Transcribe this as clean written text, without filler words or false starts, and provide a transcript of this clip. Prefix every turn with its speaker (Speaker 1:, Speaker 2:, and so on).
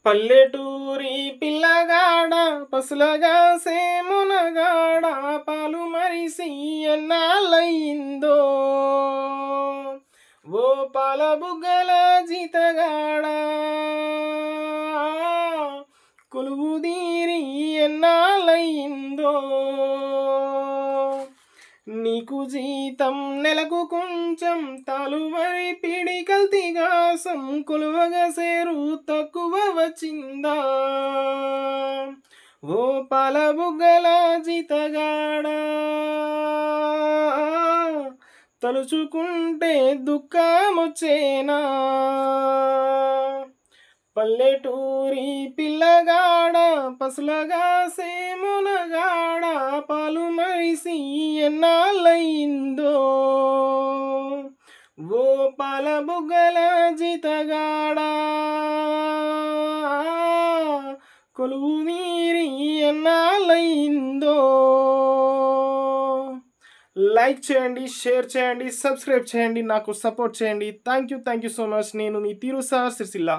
Speaker 1: పల్లెటూరి పిల్లగాడ పసులగా సేమునగాడ పాలు మరిసి ఎన్నాళ్ళయిందో ఓ పాల బుగ్గల జీతగాడ కొలువుదీరి ఎన్నాళ్ళయిందో నీకు జీతం నెలకు కొంచెం తాలువరి పిడి కల్తీగాసం కొలువగా సేరు తక్కువ వచ్చిందా ఓ పాల బుగ్గల జీతగాడా తలుచుకుంటే దుఃఖమొచ్చేనా పల్లెటూరి పిల్లగాడ పసులగా సేమునగాడ పాలు మరిసి ఎన్నాళ్ళయిందో ఓ పాల బుగ్గల జీతగాడ కొలువు మీరి ఎన్నాళ్ళయిందో. లైక్ చేయండి, షేర్ చేయండి, సబ్స్క్రైబ్ చేయండి, నాకు సపోర్ట్ చేయండి. Thank you so much. నేను మీ తీరు సార్ సిరిసిల్ల.